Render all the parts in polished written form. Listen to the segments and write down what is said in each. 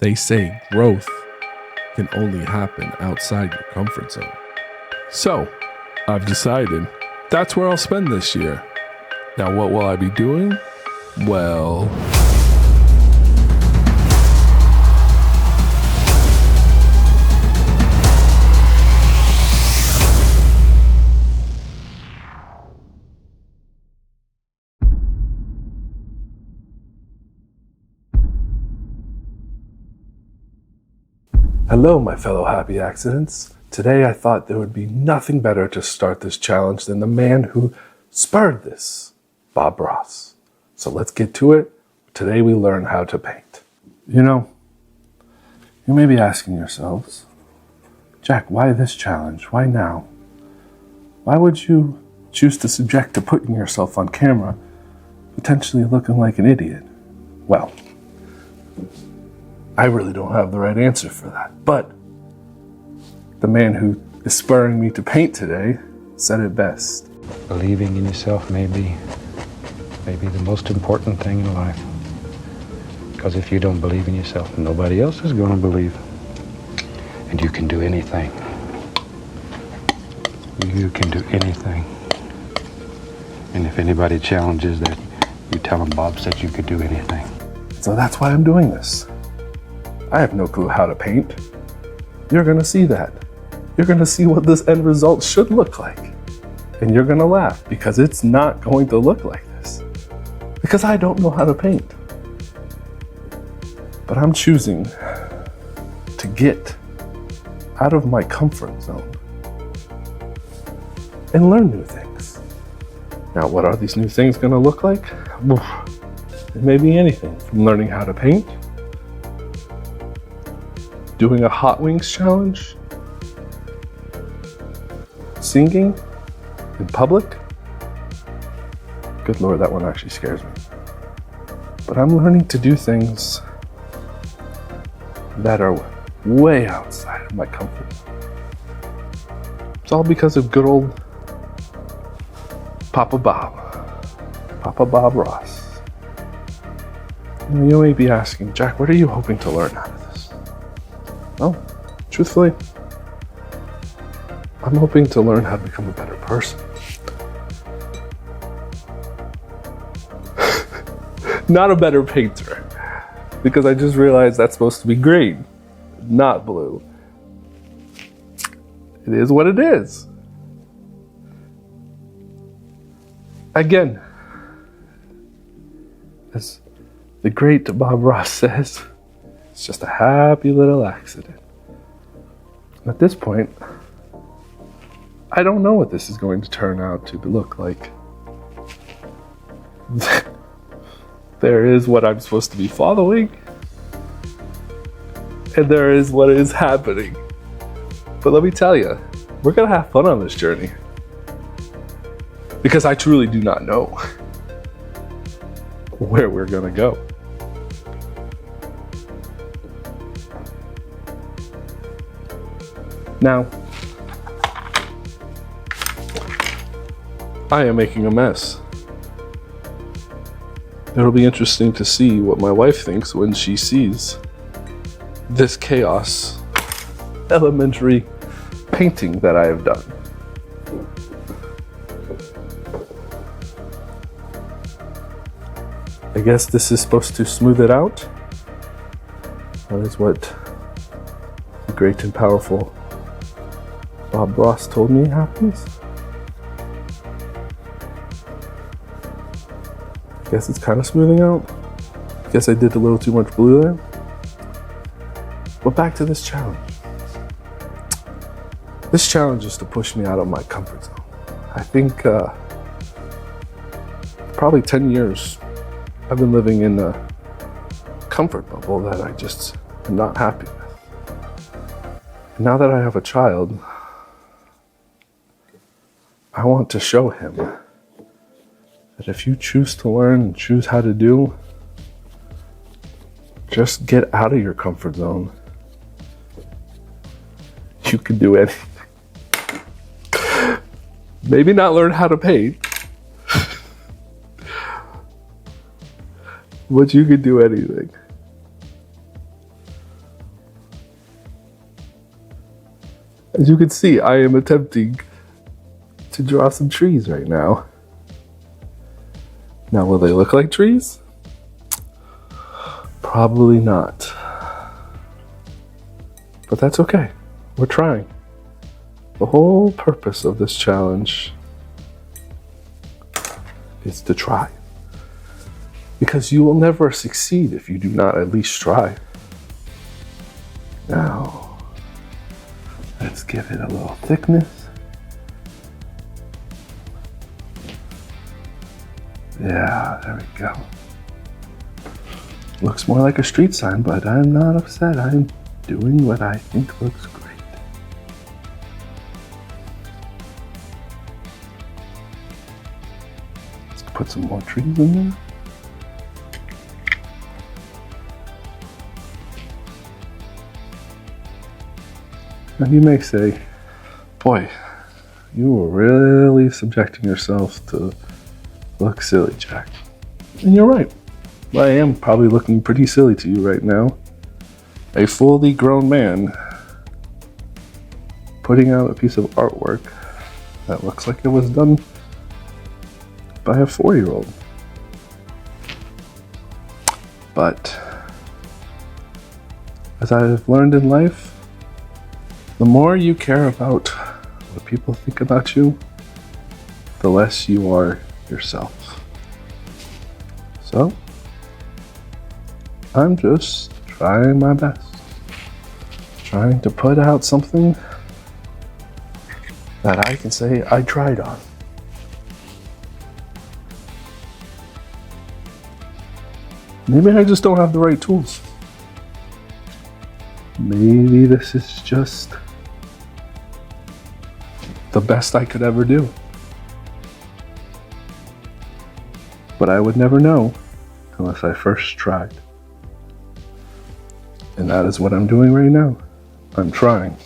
They say growth can only happen outside your comfort zone. So, I've decided that's where I'll spend this year. Now, what will I be doing? Well, hello, my fellow happy accidents. Today I thought there would be nothing better to start this challenge than the man who spurred this, Bob Ross. So let's get to it. Today we learn how to paint. You may be asking yourselves, Jack, why this challenge? Why now? Why would you choose to subject to putting yourself on camera, potentially looking like an idiot? Well, I really don't have the right answer for that, but the man who is spurring me to paint today said it best. Believing in yourself may be the most important thing in life. Because if you don't believe in yourself, nobody else is going to believe. And you can do anything. You can do anything. And if anybody challenges that, you tell them Bob said you could do anything. So that's why I'm doing this. I have no clue how to paint. You're gonna see that. You're gonna see what this end result should look like. And you're gonna laugh because it's not going to look like this. Because I don't know how to paint. But I'm choosing to get out of my comfort zone and learn new things. Now, what are these new things gonna look like? It may be anything from learning how to paint, doing a hot wings challenge, singing in public. Good Lord, that one actually scares me. But I'm learning to do things that are way outside of my comfort. It's all because of good old Papa Bob Ross. You may be asking, Jack, what are you hoping to learn out of this? Well, truthfully, I'm hoping to learn how to become a better person. Not a better painter, because I just realized that's supposed to be green, not blue. It is what it is. Again, as the great Bob Ross says, it's just a happy little accident. At this point, I don't know what this is going to turn out to look like. There is what I'm supposed to be following, and there is what is happening. But let me tell you, we're gonna have fun on this journey. Because I truly do not know where we're gonna go. Now, I am making a mess. It'll be interesting to see what my wife thinks when she sees this chaos, elementary painting that I have done. I guess this is supposed to smooth it out. That is what the great and powerful Bob Ross told me happens. I guess it's kind of smoothing out. I guess I did a little too much blue there. But back to this challenge. This challenge is to push me out of my comfort zone. I think probably 10 years I've been living in a comfort bubble that I just am not happy with. And now that I have a child, I want to show him that if you choose to learn and choose how to do, just get out of your comfort zone. You can do anything. Maybe not learn how to paint, but you can do anything. As you can see, I am attempting to draw some trees right now. Now, will they look like trees? Probably not. But that's okay. We're trying. The whole purpose of this challenge is to try. Because you will never succeed if you do not at least try. Now, let's give it a little thickness. Yeah, there we go. Looks more like a street sign, but I'm not upset. I'm doing what I think looks great. Let's put some more trees in there. Now you may say, boy, you were really subjecting yourself to look silly, Jack. And you're right. I am probably looking pretty silly to you right now. A fully grown man putting out a piece of artwork that looks like it was done by a 4-year-old. But as I've learned in life, the more you care about what people think about you, the less you are yourself. So, I'm just trying my best. Trying to put out something that I can say I tried on. Maybe I just don't have the right tools. Maybe this is just the best I could ever do. But I would never know unless I first tried. And that is what I'm doing right now. I'm trying.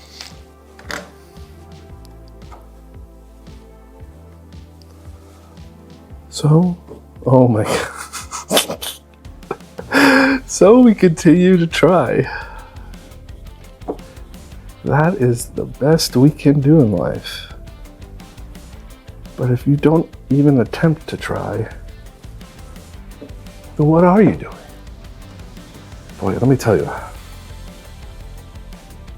So, oh my God. So we continue to try. That is the best we can do in life. But if you don't even attempt to try, then what are you doing? Boy, let me tell you.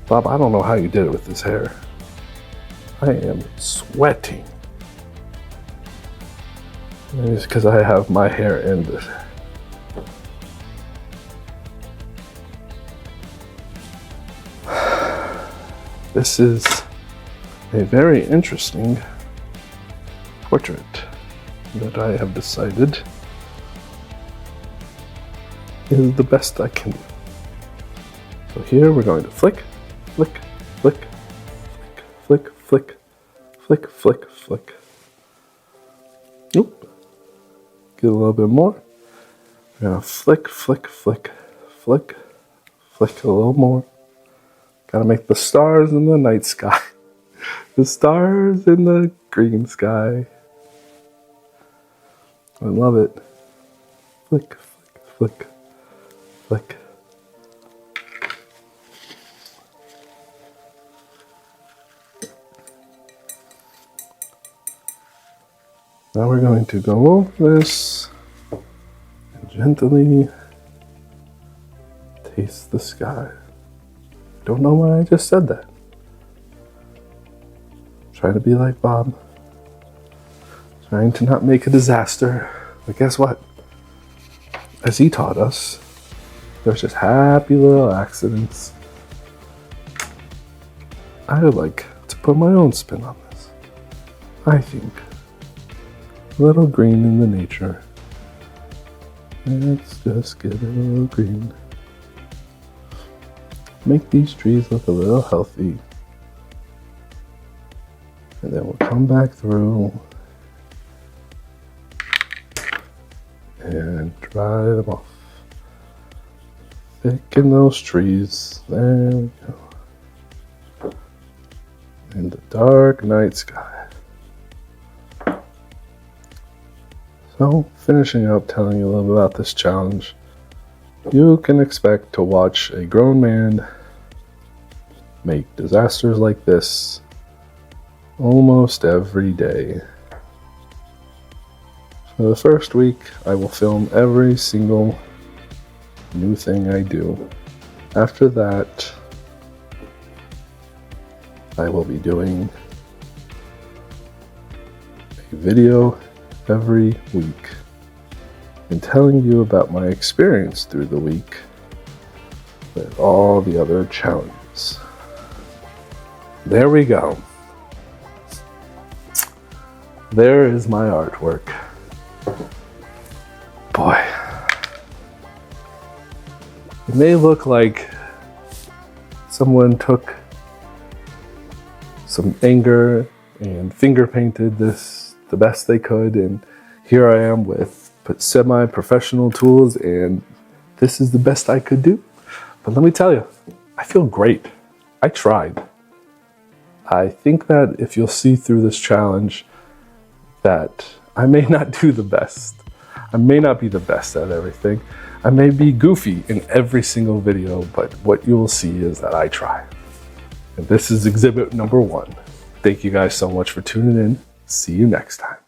Bob, I don't know how you did it with this hair. I am sweating. Maybe it's because I have my hair in this. This is a very interesting portrait that I have decided is the best I can do. So here we're going to flick, flick, flick, flick, flick, flick, flick, flick. Oop. Get a little bit more. We're gonna flick, flick, flick, flick, flick a little more. Gotta make the stars in the night sky. The stars in the green sky. I love it. Flick, flick, flick, flick. Now we're going to go over this and gently taste the sky. Don't know why I just said that. Trying to be like Bob. Trying to not make a disaster. But guess what? As he taught us, there's just happy little accidents. I would like to put my own spin on this. I think a little green in the nature. Let's just get a little green. Make these trees look a little healthy. And then we'll come back through and dry them off. Thicken those trees. There we go. In the dark night sky. So, finishing up telling you a little bit about this challenge. You can expect to watch a grown man make disasters like this almost every day. For the first week, I will film every single new thing I do. After that, I will be doing a video every week and telling you about my experience through the week with all the other challenges. There we go. There is my artwork. Boy. It may look like someone took some anger and finger painted this the best they could, and here I am with semi-professional tools, and this is the best I could do. But let me tell you, I feel great. I tried. I think that if you'll see through this challenge that I may not do the best. I may not be the best at everything. I may be goofy in every single video, but what you will see is that I try. And this is exhibit number 1. Thank you guys so much for tuning in. See you next time.